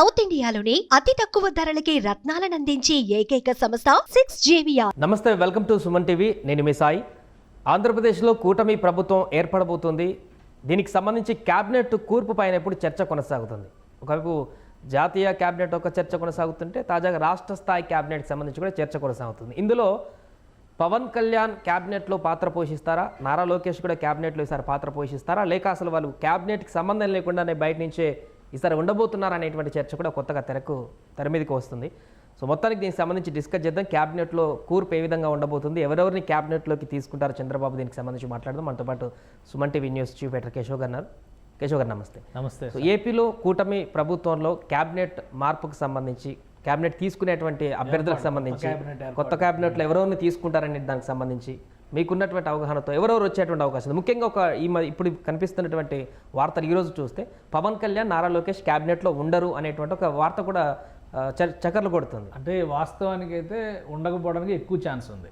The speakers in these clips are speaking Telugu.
సౌత్ ఇండియాలోని అతి తక్కువ ధరలకి రత్నాలను అందించే ఏకైక సంస్థ 6JVR. నమస్తే, వెల్కమ్ టు సుమన్ టీవీ. నేను మీ సాయి. ఆంధ్రప్రదేశ్లో కూటమి ప్రభుత్వం ఏర్పడబోతుంది. దీనికి సంబంధించి క్యాబినెట్ కూర్పు పైన ఇప్పుడు చర్చ కొనసాగుతుంది. ఒకవైపు జాతీయ క్యాబినెట్ ఒక చర్చ కొనసాగుతుంటే తాజాగా రాష్ట్ర స్థాయి క్యాబినెట్కి సంబంధించి కూడా చర్చ కొనసాగుతుంది. ఇందులో పవన్ కళ్యాణ్ క్యాబినెట్లో పాత్ర పోషిస్తారా, నారా లోకేష్ కూడా క్యాబినెట్లో ఈసారి పాత్ర పోషిస్తారా, లేక అసలు వాళ్ళు క్యాబినెట్కి సంబంధం లేకుండానే బయట నుంచే ఈసారి ఉండబోతున్నారు అనేటువంటి చర్చ కూడా కొత్తగా తెర మీదకి వస్తుంది. సో మొత్తానికి దీనికి సంబంధించి డిస్కస్ చేద్దాం. క్యాబినెట్లో కూర్పు ఏ విధంగా ఉండబోతుంది, ఎవరెవరిని క్యాబినెట్లోకి తీసుకుంటారు చంద్రబాబు, దీనికి సంబంధించి మాట్లాడదాం. మనతో పాటు Suman TV news chief editor Keshav గారు. కేశవ్ గారు నమస్తే. నమస్తే. సో ఏపీలో కూటమి ప్రభుత్వంలో క్యాబినెట్ మార్పుకు సంబంధించి, క్యాబినెట్ తీసుకునేటువంటి అభ్యర్థులకు సంబంధించి కొత్త క్యాబినెట్లో ఎవరెవరిని తీసుకుంటారనే దానికి సంబంధించి మీకున్నటువంటి అవగాహనతో ఎవరెవరు వచ్చేటువంటి అవకాశం ఉంది? ముఖ్యంగా ఇప్పుడు కనిపిస్తున్నటువంటి వార్తలు ఈరోజు చూస్తే పవన్ కళ్యాణ్, నారా లోకేష్ క్యాబినెట్లో ఉండరు అనేటువంటి ఒక వార్త కూడా చక్కర్లు కొడుతుంది. అంటే వాస్తవానికి అయితే ఉండకపోవడానికి ఎక్కువ ఛాన్స్ ఉంది.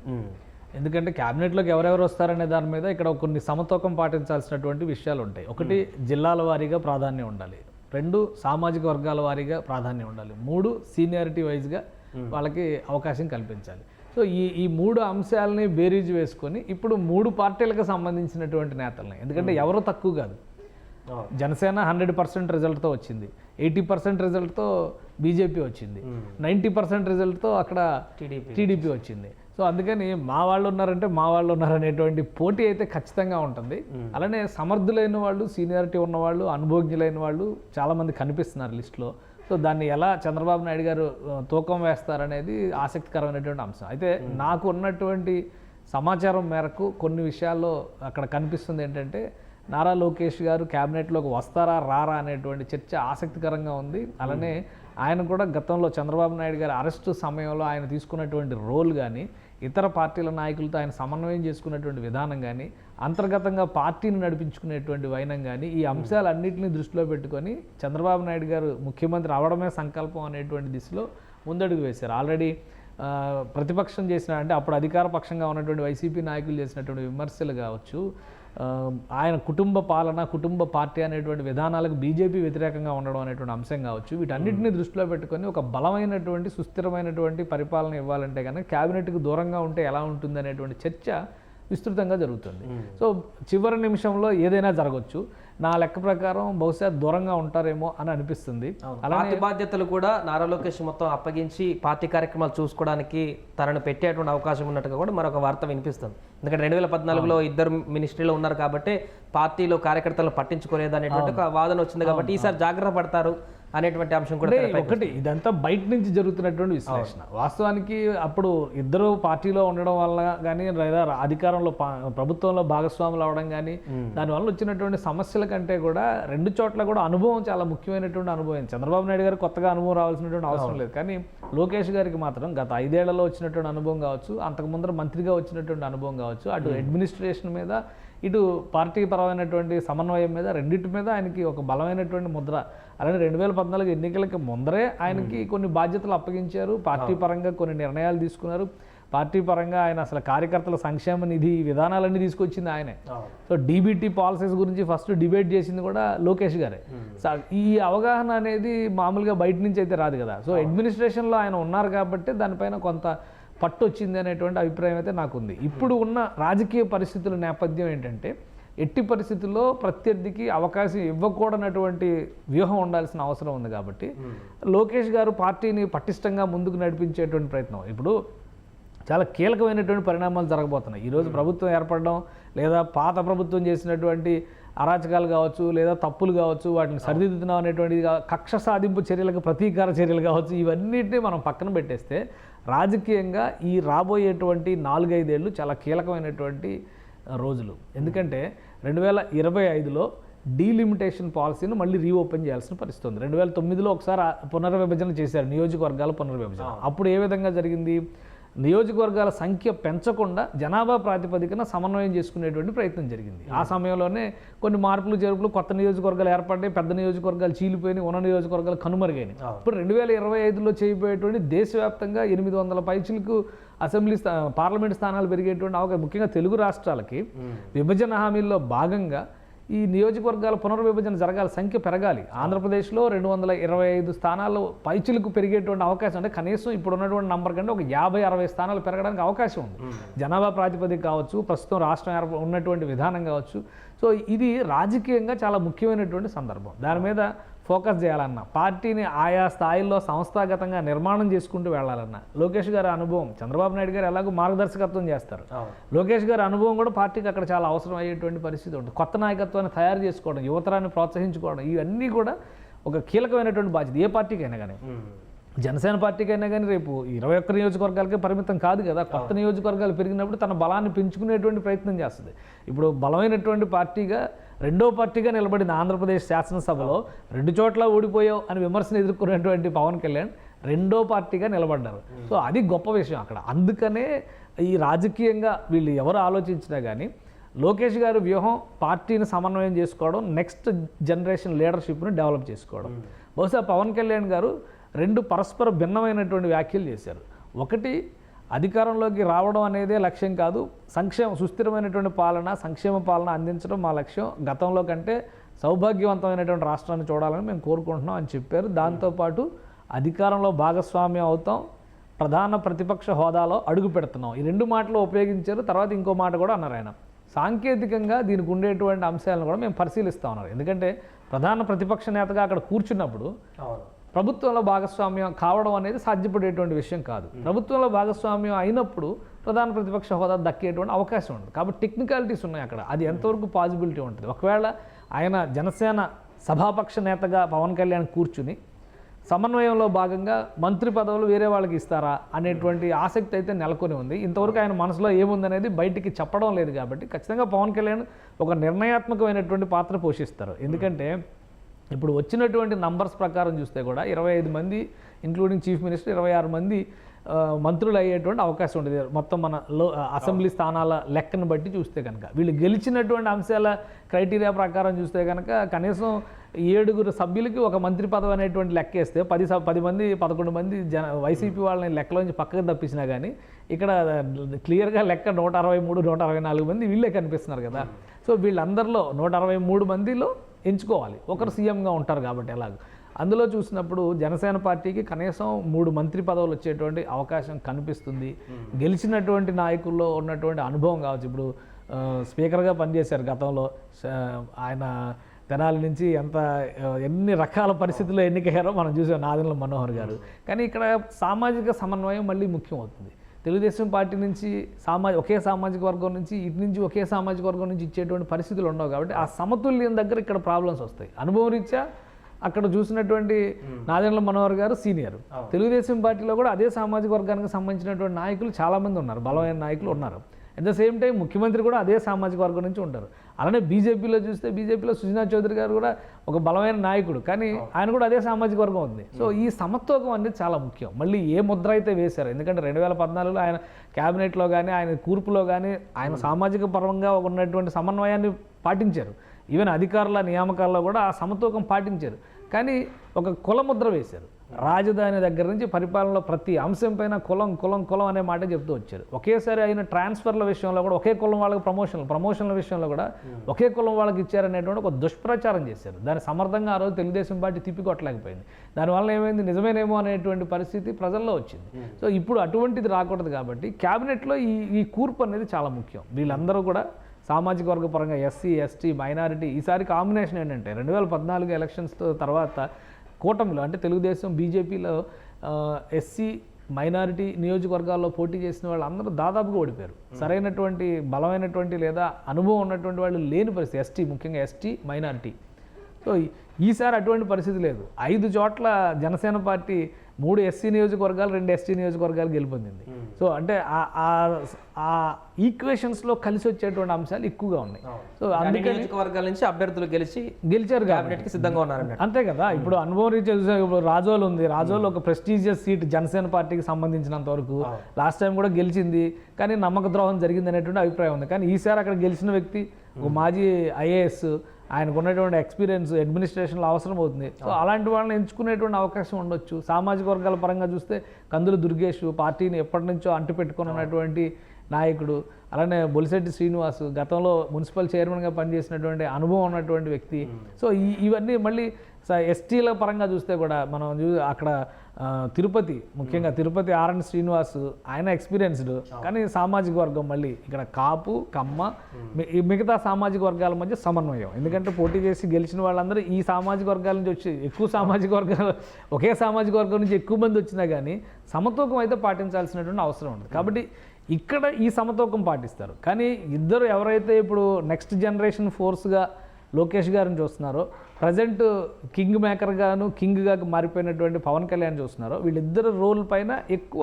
ఎందుకంటే క్యాబినెట్లోకి ఎవరెవరు వస్తారనే దాని మీద ఇక్కడ కొన్ని సమతూకం పాటించాల్సినటువంటి విషయాలు ఉంటాయి. ఒకటి, జిల్లాల వారీగా ప్రాధాన్యం ఉండాలి. 2, సామాజిక వర్గాల వారీగా ప్రాధాన్యం ఉండాలి. 3, సీనియారిటీ వైజ్గా వాళ్ళకి అవకాశం కల్పించాలి. సో ఈ 3 అంశాలని బేరీజ్ వేసుకొని ఇప్పుడు 3 పార్టీలకు సంబంధించినటువంటి నేతల్ని, ఎందుకంటే ఎవరో తక్కువ కాదు. జనసేన 100% రిజల్ట్తో వచ్చింది, 80% రిజల్ట్తో బీజేపీ వచ్చింది, 90% రిజల్ట్తో అక్కడ టీడీపీ వచ్చింది. సో అందుకని మా వాళ్ళు ఉన్నారంటే మా వాళ్ళు ఉన్నారనేటువంటి పోటీ అయితే ఖచ్చితంగా ఉంటుంది. అలానే సమర్థులైన వాళ్ళు, సీనియారిటీ ఉన్నవాళ్ళు, అనుభవజ్ఞులైన వాళ్ళు చాలామంది కనిపిస్తున్నారు లిస్టులో. సో దాన్ని ఎలా చంద్రబాబు నాయుడు గారు తూకం వేస్తారనేది ఆసక్తికరమైనటువంటి అంశం. అయితే నాకు ఉన్నటువంటి సమాచారం మేరకు కొన్ని విషయాల్లో అక్కడ కనిపిస్తుంది ఏంటంటే, నారా లోకేష్ గారు క్యాబినెట్లోకి వస్తారా రారా అనేటువంటి చర్చ ఆసక్తికరంగా ఉంది. అలానే ఆయన కూడా గతంలో చంద్రబాబు నాయుడు గారి అరెస్టు సమయంలో ఆయన తీసుకున్నటువంటి రోల్ కానీ, ఇతర పార్టీల నాయకులతో ఆయన సమన్వయం చేసుకున్నటువంటి విధానం కానీ, అంతర్గతంగా పార్టీని నడిపించుకునేటువంటి వైనం కానీ, ఈ అంశాలన్నింటినీ దృష్టిలో పెట్టుకొని చంద్రబాబు నాయుడు గారు ముఖ్యమంత్రి అవడమే సంకల్పం అనేటువంటి దిశలో ముందడుగు వేశారు. ఆల్రెడీ ప్రతిపక్షం చేసిన, అంటే అప్పుడు అధికార పక్షంగా ఉన్నటువంటి వైసీపీ నాయకులు చేసినటువంటి విమర్శలు కావచ్చు, ఆయన కుటుంబ పాలన, కుటుంబ పార్టీ అనేటువంటి విధానాలకు బీజేపీ వ్యతిరేకంగా ఉండడం అనేటువంటి అంశం కావచ్చు, వీటన్నిటిని దృష్టిలో పెట్టుకొని ఒక బలమైనటువంటి, సుస్థిరమైనటువంటి పరిపాలన ఇవ్వాలంటే కనుక క్యాబినెట్కి దూరంగా ఉంటే ఎలా ఉంటుంది అనేటువంటి చర్చ విస్తృతంగా జరుగుతుంది. సో చివరి నిమిషంలో ఏదైనా జరగవచ్చు. నా లెక్క ప్రకారం బహుశా దూరంగా ఉంటారేమో అని అనిపిస్తుంది. అలాంటి బాధ్యతలు కూడా నారా లోకేష్ మొత్తం అప్పగించి పార్టీ కార్యక్రమాలు చూసుకోవడానికి తనను పెట్టేటువంటి అవకాశం ఉన్నట్టుగా కూడా మరొక వార్త వినిపిస్తుంది. ఎందుకంటే 2014లో ఇద్దరు మినిస్ట్రీలో ఉన్నారు కాబట్టి పార్టీలో కార్యకర్తలను పట్టించుకోలేదు అనేటువంటి ఒక వాదన వచ్చింది. కాబట్టి ఈసారి జాగ్రత్త పడతారు అనేటువంటి అంశం కూడా ఒకటి. ఇదంతా బయట నుంచి జరుగుతున్నటువంటి విశ్లేషణ. వాస్తవానికి అప్పుడు ఇద్దరు పార్టీలో ఉండడం వల్ల కానీ, లేదా అధికారంలో ప్రభుత్వంలో భాగస్వాములు అవడం కానీ, దానివల్ల వచ్చినటువంటి సమస్యల కంటే కూడా 2 చోట్ల కూడా అనుభవం చాలా ముఖ్యమైనటువంటి అనుభవం. చంద్రబాబు నాయుడు గారికి కొత్తగా అనుభవం రావాల్సినటువంటి అవసరం లేదు, కానీ లోకేష్ గారికి మాత్రం గత 5 ఏళ్లలో వచ్చినటువంటి అనుభవం కావచ్చు, అంతకు ముందర మంత్రిగా వచ్చినటువంటి అనుభవం కావచ్చు, అటు అడ్మినిస్ట్రేషన్ మీద, ఇటు పార్టీ పరమైనటువంటి సమన్వయం మీద, రెండింటి మీద ఆయనకి ఒక బలమైనటువంటి ముద్ర. అలానే 2014 ఎన్నికలకి ముందరే ఆయనకి కొన్ని బాధ్యతలు అప్పగించారు. పార్టీ పరంగా కొన్ని నిర్ణయాలు తీసుకున్నారు. పార్టీ పరంగా ఆయన అసలు కార్యకర్తల సంక్షేమ నిధి విధానాలన్నీ తీసుకొచ్చింది ఆయనే. సో డీబీటీ పాలసీస్ గురించి ఫస్ట్ డిబేట్ చేసింది కూడా లోకేష్ గారే. ఈ అవగాహన అనేది మామూలుగా బయట నుంచి అయితే రాదు కదా. సో అడ్మినిస్ట్రేషన్లో ఆయన ఉన్నారు కాబట్టి దానిపైన కొంత పట్టు వచ్చింది అనేటువంటి అభిప్రాయం అయితే నాకుంది. ఇప్పుడు ఉన్న రాజకీయ పరిస్థితుల నేపథ్యం ఏంటంటే, ఎట్టి పరిస్థితుల్లో ప్రత్యర్థికి అవకాశం ఇవ్వకూడనటువంటి వ్యూహం ఉండాల్సిన అవసరం ఉంది. కాబట్టి లోకేష్ గారు పార్టీని పటిష్టంగా ముందుకు నడిపించేటువంటి ప్రయత్నం, ఇప్పుడు చాలా కీలకమైనటువంటి పరిణామాలు జరగబోతున్నాయి. ఈరోజు ప్రభుత్వం ఏర్పడడం, లేదా పాత ప్రభుత్వం చేసినటువంటి అరాచకాలు కావచ్చు, లేదా తప్పులు కావచ్చు, వాటిని సరిదిద్దుతున్నాం అనేటువంటిది, కక్ష సాధింపు చర్యలకు ప్రతీకార చర్యలు కావచ్చు, ఇవన్నిటిని మనం పక్కన పెట్టేస్తే రాజకీయంగా ఈ రాబోయేటువంటి 4-5 ఏళ్ళు చాలా కీలకమైనటువంటి రోజులు. ఎందుకంటే 2025లో డీలిమిటేషన్ పాలసీని మళ్ళీ రీఓపెన్ చేయాల్సిన పరిస్థితి ఉంది. 2009లో ఒకసారి పునర్విభజన చేశారు, నియోజకవర్గాల పునర్విభజన. అప్పుడు ఏ విధంగా జరిగింది? నియోజకవర్గాల సంఖ్య పెంచకుండా జనాభా ప్రాతిపదికన సమన్వయం చేసుకునేటువంటి ప్రయత్నం జరిగింది. ఆ సమయంలోనే కొన్ని మార్పులు చేర్పులు, కొత్త నియోజకవర్గాలు ఏర్పడ్డాయి, పెద్ద నియోజకవర్గాలు చీలిపోయినాయి, ఉన్న నియోజకవర్గాలు కనుమరుగైనాయి. ఇప్పుడు 2025లో చేయబోయేటువంటి దేశవ్యాప్తంగా 800 పైచిలకు అసెంబ్లీ పార్లమెంట్ స్థానాలు పెరిగేటువంటి అవకాశం, ముఖ్యంగా తెలుగు రాష్ట్రాలకి విభజన హామీల్లో భాగంగా ఈ నియోజకవర్గాల పునర్విభజన జరగాలి, సంఖ్య పెరగాలి. ఆంధ్రప్రదేశ్లో 225 స్థానాలు పైచులకు పెరిగేటువంటి అవకాశం, అంటే కనీసం ఇప్పుడు ఉన్నటువంటి నంబర్ కంటే ఒక 50-60 స్థానాలు పెరగడానికి అవకాశం ఉంది. జనాభా ప్రాతిపదిక కావచ్చు, ప్రస్తుతం రాష్ట్రం ఉన్నటువంటి విధానం కావచ్చు. సో ఇది రాజకీయంగా చాలా ముఖ్యమైనటువంటి సందర్భం. దాని మీద ఫోకస్ చేయాలన్నా, పార్టీని ఆయా స్థాయిల్లో సంస్థాగతంగా నిర్మాణం చేసుకుంటూ వెళ్ళాలన్నా, లోకేష్ గారి అనుభవం, చంద్రబాబు నాయుడు గారు ఎలాగో మార్గదర్శకత్వం చేస్తారు, లోకేష్ గారి అనుభవం కూడా పార్టీకి అక్కడ చాలా అవసరం అయ్యేటువంటి పరిస్థితి ఉంటుంది. కొత్త నాయకత్వాన్ని తయారు చేసుకోవడం, యువతరాన్ని ప్రోత్సహించుకోవడం, ఇవన్నీ కూడా ఒక కీలకమైనటువంటి బాధ్యత ఏ పార్టీకైనా కానీ. జనసేన పార్టీకైనా కానీ రేపు 21 నియోజకవర్గాలకే పరిమితం కాదు కదా. కొత్త నియోజకవర్గాలు పెరిగినప్పుడు తన బలాన్ని పెంచుకునేటువంటి ప్రయత్నం చేస్తుంది. ఇప్పుడు బలమైనటువంటి పార్టీగా, రెండో పార్టీగా నిలబడిన ఆంధ్రప్రదేశ్ శాసనసభలో 2 చోట్ల ఓడిపోయావు అని విమర్శను ఎదుర్కొన్నటువంటి పవన్ కళ్యాణ్ రెండో పార్టీగా నిలబడ్డారు. సో అది గొప్ప విషయం అక్కడ. అందుకనే ఈ రాజకీయంగా వీళ్ళు ఎవరు ఆలోచించినా కానీ లోకేష్ గారు వ్యూహం పార్టీని సమన్వయం చేసుకోవడం, నెక్స్ట్ జనరేషన్ లీడర్షిప్ని డెవలప్ చేసుకోవడం. బహుశా పవన్ కళ్యాణ్ గారు 2 పరస్పర భిన్నమైనటువంటి వ్యాఖ్యలు చేశారు. ఒకటి, అధికారంలోకి రావడం అనేదే లక్ష్యం కాదు, సుస్థిరమైనటువంటి పాలన, సంక్షేమ పాలన అందించడం మా లక్ష్యం, గతంలో కంటే సౌభాగ్యవంతమైనటువంటి రాష్ట్రాన్ని చూడాలని మేము కోరుకుంటున్నాం అని చెప్పారు. దాంతోపాటు అధికారంలో భాగస్వామ్యం అవుతాం, ప్రధాన ప్రతిపక్ష హోదాలో అడుగు పెడుతున్నాం, ఈ 2 మాటలు ఉపయోగించారు. తర్వాత ఇంకో మాట కూడా అన్నారు ఆయన, సాంకేతికంగా దీనికి ఉండేటువంటి అంశాలను కూడా మేము పరిశీలిస్తూ ఉన్నారు. ఎందుకంటే ప్రధాన ప్రతిపక్ష నేతగా అక్కడ కూర్చున్నప్పుడు ప్రభుత్వంలో భాగస్వామ్యం కావడం అనేది సాధ్యపడేటువంటి విషయం కాదు. ప్రభుత్వంలో భాగస్వామ్యం అయినప్పుడు ప్రధాన ప్రతిపక్ష హోదా దక్కేటువంటి అవకాశం ఉంటుంది. కాబట్టి టెక్నికాలిటీస్ ఉన్నాయి అక్కడ. అది ఎంతవరకు పాసిబిలిటీ ఉంటుంది. ఒకవేళ ఆయన జనసేన సభాపక్ష నేతగా పవన్ కళ్యాణ్ కూర్చుని సమన్వయంలో భాగంగా మంత్రి పదవులు వేరే వాళ్ళకి ఇస్తారా అనేటువంటి ఆసక్తి అయితే నెలకొని ఉంది. ఇంతవరకు ఆయన మనసులో ఏముందనేది బయటికి చెప్పడం లేదు. కాబట్టి ఖచ్చితంగా పవన్ కళ్యాణ్ ఒక నిర్ణయాత్మకమైనటువంటి పాత్ర పోషిస్తారు. ఎందుకంటే ఇప్పుడు వచ్చినటువంటి నంబర్స్ ప్రకారం చూస్తే కూడా 25 మంది ఇంక్లూడింగ్ చీఫ్ మినిస్టర్, 26 మంది మంత్రులు అయ్యేటువంటి అవకాశం ఉంటుంది. మొత్తం మన అసెంబ్లీ స్థానాల లెక్కను బట్టి చూస్తే కనుక, వీళ్ళు గెలిచినటువంటి అంశాల క్రైటీరియా ప్రకారం చూస్తే కనుక కనీసం 7 సభ్యులకి ఒక మంత్రి పదవి అనేటువంటి లెక్క వేస్తే 10 మంది 11 మంది వైసీపీ వాళ్ళని లెక్కలోంచి పక్కకు తప్పించినా కానీ ఇక్కడ క్లియర్గా లెక్క 163, 164 మంది వీళ్ళే కనిపిస్తున్నారు కదా. సో వీళ్ళందరిలో 163 మందిలో ఎంచుకోవాలి, ఒకరు సీఎంగా ఉంటారు కాబట్టి ఎలాగ. అందులో చూసినప్పుడు జనసేన పార్టీకి కనీసం 3 మంత్రి పదవులు వచ్చేటువంటి అవకాశం కనిపిస్తుంది. గెలిచినటువంటి నాయకుల్లో ఉన్నటువంటి అనుభవం కావచ్చు. ఇప్పుడు స్పీకర్గా పనిచేశారు గతంలో ఆయన, తెనాలి నుంచి ఎన్ని రకాల పరిస్థితుల్లో ఎన్నికయ్యారో మనం చూసాం నాదెండ్ల మనోహర్ గారు. కానీ ఇక్కడ సామాజిక సమన్వయం మళ్ళీ ముఖ్యం అవుతుంది. తెలుగుదేశం పార్టీ నుంచి ఒకే సామాజిక వర్గం నుంచి, ఇటు నుంచి ఒకే సామాజిక వర్గం నుంచి ఇచ్చేటువంటి పరిస్థితులు ఉండవు. కాబట్టి ఆ సమతుల్యం దగ్గర ఇక్కడ ప్రాబ్లమ్స్ వస్తాయి. అనుభవం రీత్యా అక్కడ చూసినటువంటి నాదెండ్ల మనోహర్ గారు సీనియర్, తెలుగుదేశం పార్టీలో కూడా అదే సామాజిక వర్గానికి సంబంధించినటువంటి నాయకులు చాలామంది ఉన్నారు, బలమైన నాయకులు ఉన్నారు. అట్ ద సేమ్ టైం ముఖ్యమంత్రి కూడా అదే సామాజిక వర్గం నుంచి ఉంటారు. అలానే బీజేపీలో చూస్తే, బీజేపీలో సుజనా చౌదరి గారు కూడా ఒక బలమైన నాయకుడు, కానీ ఆయన కూడా అదే సామాజిక వర్గం ఉంది. సో ఈ సమత్వకం అనేది చాలా ముఖ్యం. మళ్ళీ ఏ ముద్ర అయితే వేశారు, ఎందుకంటే 2014లో ఆయన క్యాబినెట్లో కానీ, ఆయన కూర్పులో కానీ ఆయన సామాజిక పరంగా ఉన్నటువంటి సమన్వయాన్ని పాటించారు. ఈవెన్ అధికారుల నియామకాల్లో కూడా ఆ సమతూకం పాటించారు. కానీ ఒక కుల ముద్ర వేశారు. రాజధాని దగ్గర నుంచి పరిపాలనలో ప్రతి అంశం పైన కులం కులం కులం అనే మాట చెప్తూ వచ్చారు. ఒకేసారి అయిన ట్రాన్స్ఫర్ల విషయంలో కూడా ఒకే కులం వాళ్ళకి ప్రమోషన్ల విషయంలో కూడా ఒకే కులం వాళ్ళకి ఇచ్చారనేటువంటి ఒక దుష్ప్రచారం చేశారు. దాన్ని సమర్థంగా ఆ రోజు తెలుగుదేశం పార్టీ తిప్పికొట్టలేకపోయింది. దానివల్ల ఏమైంది, నిజమేనేమో అనేటువంటి పరిస్థితి ప్రజల్లో వచ్చింది. సో ఇప్పుడు అటువంటిది రాకూడదు. కాబట్టి క్యాబినెట్లో ఈ కూర్పు అనేది చాలా ముఖ్యం. వీళ్ళందరూ కూడా సామాజిక వర్గ పరంగా ఎస్సీ, ఎస్టీ, మైనారిటీ, ఈసారి కాంబినేషన్ ఏంటంటే 2014 ఎలక్షన్స్ తర్వాత కూటమిలో అంటే తెలుగుదేశం బీజేపీలో ఎస్సీ మైనారిటీ నియోజకవర్గాల్లో పోటీ చేసిన వాళ్ళందరూ దాదాపుగా ఓడిపోయారు. సరైనటువంటి బలమైనటువంటి లేదా అనుభవం ఉన్నటువంటి వాళ్ళు లేని పరిస్థితి, ఎస్టీ, ముఖ్యంగా ఎస్టీ మైనారిటీ. సో ఈసారి అటువంటి పరిస్థితి లేదు. 5 చోట్ల జనసేన పార్టీ 3 ఎస్సీ నియోజకవర్గాలు, 2 ఎస్టీ నియోజకవర్గాలు గెలుపొందింది. సో అంటే ఆ ఈక్వేషన్స్లో కలిసి వచ్చేటువంటి అంశాలు ఎక్కువగా ఉన్నాయి. సో అందుకే నియోజకవర్గాల నుంచి అభ్యర్థులు గెలిచారు, క్యాబినెట్కి సిద్ధంగా ఉన్నారు. అంతే కదా. ఇప్పుడు అనుభవం రీత్యా ఇప్పుడు రాజోలు ఉంది. రాజోలు ఒక ప్రెస్టీజియస్ సీట్ జనసేన పార్టీకి సంబంధించినంత వరకు. లాస్ట్ టైం కూడా గెలిచింది, కానీ నమ్మక ద్రోహం జరిగింది అనేటువంటి అభిప్రాయం ఉంది. కానీ ఈసారి అక్కడ గెలిచిన వ్యక్తి ఒక మాజీ ఐఏఎస్, ఆయనకు ఉన్నటువంటి ఎక్స్పీరియన్స్ అడ్మినిస్ట్రేషన్లో అవసరం అవుతుంది. సో అలాంటి వాళ్ళని ఎంచుకునేటువంటి అవకాశం ఉండొచ్చు. సామాజిక వర్గాల పరంగా చూస్తే కందులు దుర్గేష్ పార్టీని ఎప్పటి నుంచో అంటిపెట్టుకుని ఉన్నటువంటి నాయకుడు, అలానే బొలిశెట్టి శ్రీనివాసు గతంలో మున్సిపల్ చైర్మన్గా పనిచేసినటువంటి అనుభవం ఉన్నటువంటి వ్యక్తి. సో ఇవన్నీ మళ్ళీ ఎస్టీల పరంగా చూస్తే కూడా మనం అక్కడ తిరుపతి, ముఖ్యంగా తిరుపతి ఆర్ఎన్ శ్రీనివాసు ఆయన ఎక్స్పీరియన్స్డ్, కానీ సామాజిక వర్గం మళ్ళీ ఇక్కడ కాపు, కమ్మ, మిగతా సామాజిక వర్గాల మధ్య సమన్వయం. ఎందుకంటే పోటీ చేసి గెలిచిన వాళ్ళందరూ ఈ సామాజిక వర్గాల నుంచి వచ్చి ఎక్కువ సామాజిక వర్గాలు ఒకే సామాజిక వర్గం నుంచి ఎక్కువ మంది వచ్చినా కానీ సమతూకం అయితే పాటించాల్సినటువంటి అవసరం ఉంది. కాబట్టి ఇక్కడ ఈ సమతూకం పాటిస్తారు. కానీ ఇద్దరు ఎవరైతే ఇప్పుడు నెక్స్ట్ జనరేషన్ ఫోర్స్గా లోకేష్ గారిని చూస్తున్నారో, ప్రజెంట్ కింగ్ మేకర్గాను కింగ్గా మారిపోయినటువంటి పవన్ కళ్యాణ్ చూస్తున్నారో, వీళ్ళిద్దరు రోల్ పైన ఎక్కువ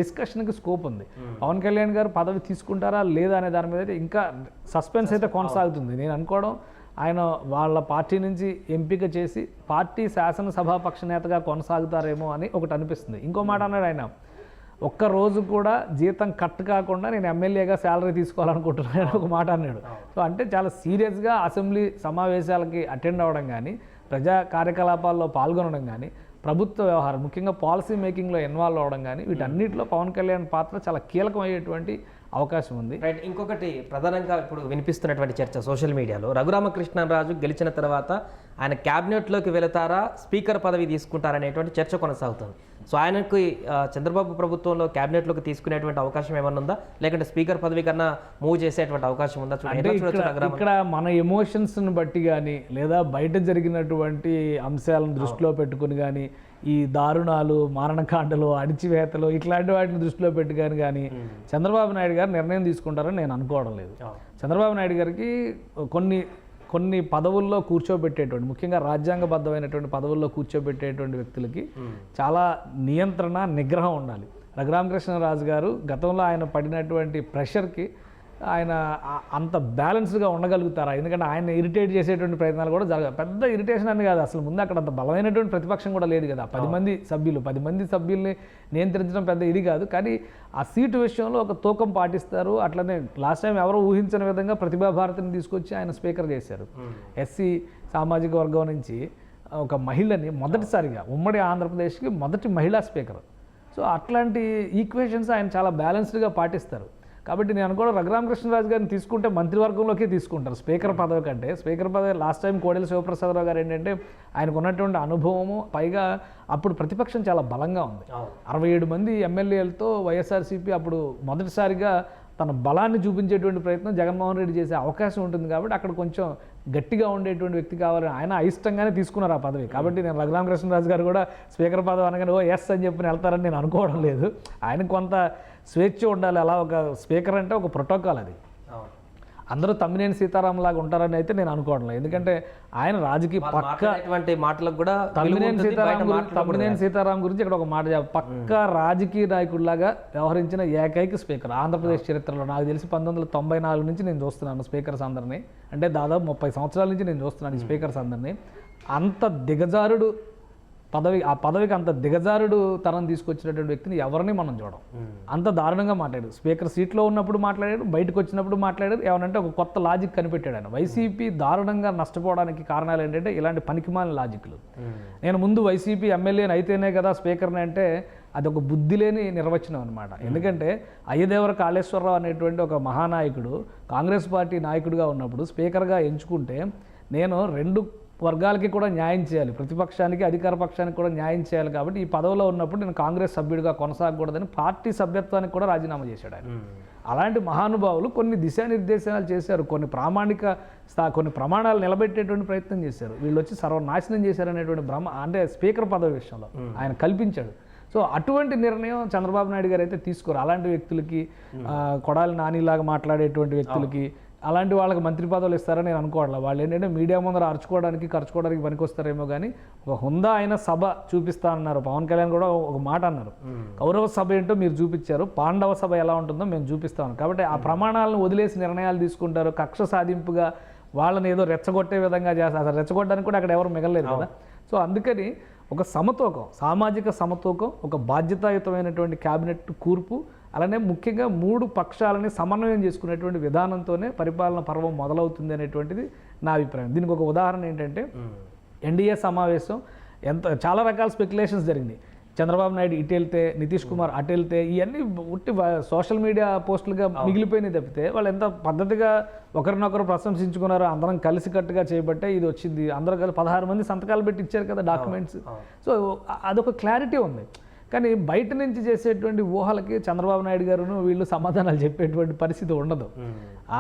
డిస్కషన్కి స్కోప్ ఉంది. పవన్ కళ్యాణ్ గారు పదవి తీసుకుంటారా లేదా అనే దాని మీద అయితే ఇంకా సస్పెన్స్ అయితే కొనసాగుతుంది. నేను అనుకోవడం ఆయన వాళ్ళ పార్టీ నుంచి ఎంపిక చేసి పార్టీ శాసనసభాపక్ష నేతగా కొనసాగుతారేమో అని ఒకటి అనిపిస్తుంది. ఇంకో మాట అన్నాడు ఆయన, ఒక్కరోజు కూడా జీతం కట్ కాకుండా నేను ఎమ్మెల్యేగా శాలరీ తీసుకోవాలనుకుంటున్నాను ఒక మాట అన్నాడు. సో అంటే చాలా సీరియస్గా అసెంబ్లీ సమావేశాలకి అటెండ్ అవ్వడం కానీ, ప్రజా కార్యకలాపాల్లో పాల్గొనడం కానీ, ప్రభుత్వ వ్యవహారం ముఖ్యంగా పాలసీ మేకింగ్లో ఇన్వాల్వ్ అవ్వడం కానీ, వీటన్నిటిలో పవన్ కళ్యాణ్ పాత్ర చాలా కీలకమయ్యేటువంటి అవకాశం ఉంది. రైట్. ఇంకొకటి ప్రధానంగా ఇప్పుడు వినిపిస్తున్నటువంటి చర్చ సోషల్ మీడియాలో, రఘురామకృష్ణరాజు గెలిచిన తర్వాత ఆయన క్యాబినెట్లోకి వెళతారా, స్పీకర్ పదవి తీసుకుంటారనేటువంటి చర్చ కొనసాగుతుంది. సో ఆయనకు చంద్రబాబు ప్రభుత్వంలో క్యాబినెట్లోకి తీసుకునేటువంటి అవకాశం ఏమన్నా ఉందా, లేకుంటే స్పీకర్ పదవి కన్నా మూవ్ చేసేటువంటి అవకాశం ఉందా? అంటే ఇక్కడ మన ఎమోషన్స్ని బట్టి కానీ, లేదా బయట జరిగినటువంటి అంశాలను దృష్టిలో పెట్టుకుని కానీ, ఈ దారుణాలు, మారణకాండలు, అణిచివేతలు ఇట్లాంటి వాటిని దృష్టిలో పెట్టుకొని కానీ చంద్రబాబు నాయుడు గారు నిర్ణయం తీసుకుంటారని నేను అనుకోవడం లేదు. చంద్రబాబు నాయుడు గారికి కొన్ని పదవుల్లో కూర్చోబెట్టేటువంటి, ముఖ్యంగా రాజ్యాంగబద్ధమైనటువంటి పదవుల్లో కూర్చోబెట్టేటువంటి వ్యక్తులకి చాలా నియంత్రణ, నిగ్రహం ఉండాలి. రఘురామకృష్ణరాజు గారు గతంలో ఆయన పడినటువంటి ప్రెషర్కి ఆయన అంత బ్యాలెన్స్డ్గా ఉండగలుగుతారా? ఎందుకంటే ఆయన ఇరిటేట్ చేసేటువంటి ప్రయత్నాలు కూడా జరగాలి. పెద్ద ఇరిటేషన్ అని కాదు, అసలు ముందు అక్కడ అంత బలమైనటువంటి ప్రతిపక్షం కూడా లేదు కదా. 10 మంది సభ్యుల్ని నియంత్రించడం పెద్ద ఇది కాదు. కానీ ఆ సీటు విషయంలో ఒక తూకం పాటిస్తారు. అట్లనే లాస్ట్ టైం ఎవరో ఊహించని విధంగా ప్రతిభా భారతిని తీసుకొచ్చి ఆయన స్పీకర్ చేశారు. ఎస్సీ సామాజిక వర్గం నుంచి ఒక మహిళని మొదటిసారిగా ఉమ్మడి ఆంధ్రప్రదేశ్కి మొదటి మహిళా స్పీకర్. సో అట్లాంటి ఈక్వేషన్స్ ఆయన చాలా బ్యాలెన్స్డ్గా పాటిస్తారు. కాబట్టి నేను అనుకోవడం రఘురామకృష్ణరాజు గారిని తీసుకుంటే మంత్రివర్గంలోకే తీసుకుంటారు స్పీకర్ పదవి కంటే. స్పీకర్ పదవి లాస్ట్ టైం కోడెల శివప్రసాదరావు గారు ఏంటంటే ఆయనకు ఉన్నటువంటి అనుభవము, పైగా అప్పుడు ప్రతిపక్షం చాలా బలంగా ఉంది. 67 మంది ఎమ్మెల్యేలతో వైఎస్ఆర్సీపీ అప్పుడు మొదటిసారిగా తన బలాన్ని చూపించేటువంటి ప్రయత్నం జగన్మోహన్ రెడ్డి చేసే అవకాశం ఉంటుంది. కాబట్టి అక్కడ కొంచెం గట్టిగా ఉండేటువంటి వ్యక్తి కావాలని ఆయన అయిష్టంగానే తీసుకున్నారు ఆ పదవి. కాబట్టి నేను రఘురామకృష్ణరాజు గారు కూడా స్పీకర్ పదవి అనగానే ఎస్ అని చెప్పి వెళ్తారని నేను అనుకోవడం లేదు. ఆయన కొంత స్వేచ్ఛ ఉండాలి. అలా ఒక స్పీకర్ అంటే ఒక ప్రోటోకాల్, అది అందరూ తమ్మినేని సీతారాం లాగా ఉంటారని అయితే నేను అనుకోవడం లేదు. ఎందుకంటే ఆయన రాజకీయ మాటలకు కూడా తమ్మినేని సీతారాం గురించి ఇక్కడ ఒక మాట పక్క రాజకీయ నాయకుడిలాగా వ్యవహరించిన ఏకైక స్పీకర్ ఆంధ్రప్రదేశ్ చరిత్రలో. నాకు తెలిసి 1994 నుంచి నేను చూస్తున్నాను స్పీకర్స్ అందరినీ, అంటే దాదాపు 30 సంవత్సరాల నుంచి నేను చూస్తున్నాను ఈ స్పీకర్స్ అందరినీ. అంత దిగజారుడు ఆ పదవికి అంత దిగజారుడు తరం తీసుకొచ్చినటువంటి వ్యక్తిని ఎవరిని మనం చూడం. అంత దారుణంగా మాట్లాడాడు. స్పీకర్ సీట్లో ఉన్నప్పుడు మాట్లాడాడు, బయటకు వచ్చినప్పుడు మాట్లాడాడు. ఏమనంటే ఒక కొత్త లాజిక్ కనిపెట్టాడు ఆయన. వైసీపీ దారుణంగా నష్టపోవడానికి కారణాలు ఏంటంటే ఇలాంటి పనికిమాలిన లాజిక్లు. నేను ముందు వైసీపీ ఎమ్మెల్యేని అయితేనే కదా స్పీకర్ని అంటే అది ఒక బుద్ధి లేని నిర్వచనం అనమాట. ఎందుకంటే అయ్యదేవర కాళేశ్వరరావు అనేటువంటి ఒక మహానాయకుడు కాంగ్రెస్ పార్టీ నాయకుడిగా ఉన్నప్పుడు స్పీకర్గా ఎంచుకుంటే నేను 2 వర్గాలకి కూడా న్యాయం చేయాలి, ప్రతిపక్షానికి అధికార పక్షానికి కూడా న్యాయం చేయాలి. కాబట్టి ఈ పదవిలో ఉన్నప్పుడు నేను కాంగ్రెస్ సభ్యుడిగా కొనసాగకూడదని పార్టీ సభ్యత్వానికి కూడా రాజీనామా చేశాడు ఆయన. అలాంటి మహానుభావులు కొన్ని దిశానిర్దేశాలు చేశారు, కొన్ని కొన్ని ప్రమాణాలు నిలబెట్టేటువంటి ప్రయత్నం చేశారు. వీళ్ళు వచ్చి సర్వనాశనం చేశారనేటువంటి అంటే స్పీకర్ పదవి విషయంలో ఆయన కల్పించాడు. సో అటువంటి నిర్ణయం చంద్రబాబు నాయుడు గారు అయితే తీసుకోరు. అలాంటి వ్యక్తులకి, కొడాలి నానిలాగా మాట్లాడేటువంటి వ్యక్తులకి, అలాంటి వాళ్ళకి మంత్రి పదవులు ఇస్తారని నేను అనుకోవట్లేదు. వాళ్ళు ఏంటంటే మీడియా ముందర ఖర్చుకోవడానికి పనికొస్తారేమో కానీ ఒక హుందా అయిన సభ చూపిస్తా అన్నారు. పవన్ కళ్యాణ్ కూడా ఒక మాట అన్నారు, కౌరవ సభ ఏంటో మీరు చూపించారు, పాండవ సభ ఎలా ఉంటుందో మేము చూపిస్తామని. కాబట్టి ఆ ప్రమాణాలను వదిలేసి నిర్ణయాలు తీసుకుంటారు. కక్ష సాధింపుగా వాళ్ళని ఏదో రెచ్చగొట్టే విధంగా చేస్తారు. అసలు రెచ్చగొట్టడానికి కూడా అక్కడ ఎవరు మిగలలేదు కదా. సో అందుకని ఒక సమతూకం, సామాజిక సమతూకం, ఒక బాధ్యతాయుతమైనటువంటి క్యాబినెట్ కూర్పు, అలానే ముఖ్యంగా 3 పక్షాలని సమన్వయం చేసుకునేటువంటి విధానంతోనే పరిపాలన పర్వం మొదలవుతుంది అనేటువంటిది నా అభిప్రాయం. దీనికి ఒక ఉదాహరణ ఏంటంటే ఎన్డీఏ సమావేశం చాలా రకాల స్పెక్యులేషన్స్ జరిగినాయి. చంద్రబాబు నాయుడు ఇటు వెళ్తే, నితీష్ కుమార్ అటు వెళ్తే, ఇవన్నీ ఉట్టి సోషల్ మీడియా పోస్టులుగా మిగిలిపోయినాయి తప్పితే వాళ్ళు ఎంత పద్ధతిగా ఒకరినొకరు ప్రశంసించుకున్నారు, అందరం కలిసికట్టుగా చేయబట్టే ఇది వచ్చింది. అందరూ కలిసి 16 మంది సంతకాలు పెట్టి ఇచ్చారు కదా డాక్యుమెంట్స్. సో అదొక క్లారిటీ ఉంది. కానీ బయట నుంచి చేసేటువంటి ఊహలకి చంద్రబాబు నాయుడు గారును వీళ్ళు సమాధానాలు చెప్పేటువంటి పరిస్థితి ఉండదు.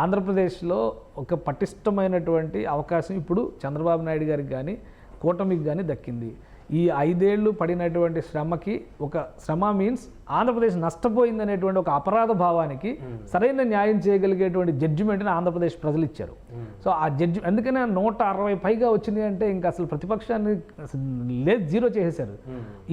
ఆంధ్రప్రదేశ్లో ఒక పటిష్టమైనటువంటి అవకాశం ఇప్పుడు చంద్రబాబు నాయుడు గారికి కానీ కూటమికి కానీ దక్కింది. ఈ 5 ఏళ్ళు పడినటువంటి శ్రమకి ఒక శ్రమ మీన్స్ ఆంధ్రప్రదేశ్ నష్టపోయిందనేటువంటి ఒక అపరాధ భావానికి సరైన న్యాయం చేయగలిగేటువంటి జడ్జిమెంట్ని ఆంధ్రప్రదేశ్ ప్రజలు ఇచ్చారు. సో ఆ జడ్జి అందుకనే 160 పైగా వచ్చింది అంటే ఇంకా అసలు ప్రతిపక్షాన్ని లేదు, జీరో చేసేశారు.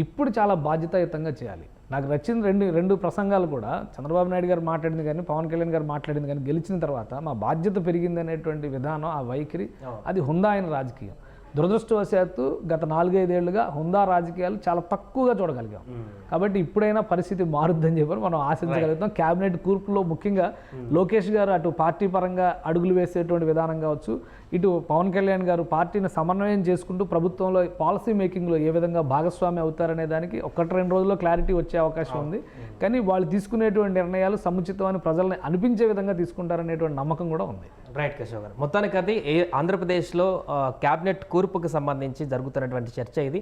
ఇప్పుడు చాలా బాధ్యతాయుతంగా చేయాలి. నాకు నచ్చిన రెండు ప్రసంగాలు కూడా చంద్రబాబు నాయుడు గారు మాట్లాడింది కానీ పవన్ కళ్యాణ్ గారు మాట్లాడింది కానీ గెలిచిన తర్వాత మా బాధ్యత పెరిగింది అనేటువంటి విధానం, ఆ వైఖరి, అది హుందా అయిన రాజకీయం. దురదృష్టవశాత్తు గత 4-5 ఏళ్లుగా హుందా రాజకీయాలు చాలా తక్కువగా చూడగలిగాం. కాబట్టి ఇప్పుడైనా పరిస్థితి మారుద్దని చెప్పి మనం ఆశించగలుగుతాం. క్యాబినెట్ కూర్పులో ముఖ్యంగా లోకేష్ గారు అటు పార్టీ పరంగా అడుగులు వేసేటువంటి విధానం కావచ్చు, ఇటు పవన్ కళ్యాణ్ గారు పార్టీని సమన్వయం చేసుకుంటూ ప్రభుత్వంలో పాలసీ మేకింగ్లో ఏ విధంగా భాగస్వామి అవుతారనే దానికి 1-2 రోజుల్లో క్లారిటీ వచ్చే అవకాశం ఉంది. కానీ వాళ్ళు తీసుకునేటువంటి నిర్ణయాలు సముచితమని ప్రజల్ని అనిపించే విధంగా తీసుకుంటారనేటువంటి నమ్మకం కూడా ఉంది. రైట్ కేశవ్ గారు, మొత్తానికి అది ఆంధ్రప్రదేశ్లో క్యాబినెట్ కూర్పుకు సంబంధించి జరుగుతున్నటువంటి చర్చ ఇది.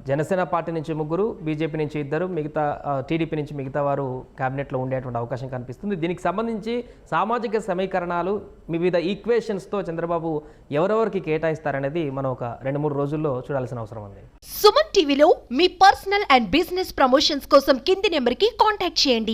జనసేన పార్టీ నుంచి 3, బీజేపీ నుంచి 2, మిగతా టీడీపీ నుంచి మిగతా వారు క్యాబినెట్లో ఉండేటువంటి అవకాశం కనిపిస్తుంది. దీనికి సంబంధించి సామాజిక సమీకరణాలు, వివిధ ఈక్వేషన్స్తో చంద్రబాబు ఎవరెవరికి కేటాయిస్తారనేది మనం ఒక 2-3 రోజుల్లో చూడాల్సిన అవసరం ఉంది. సుమన్ టీవీలో మీ పర్సనల్ అండ్ బిజినెస్ ప్రమోషన్స్ కోసం కింది నెంబర్కి కాంటాక్ట్ చేయండి.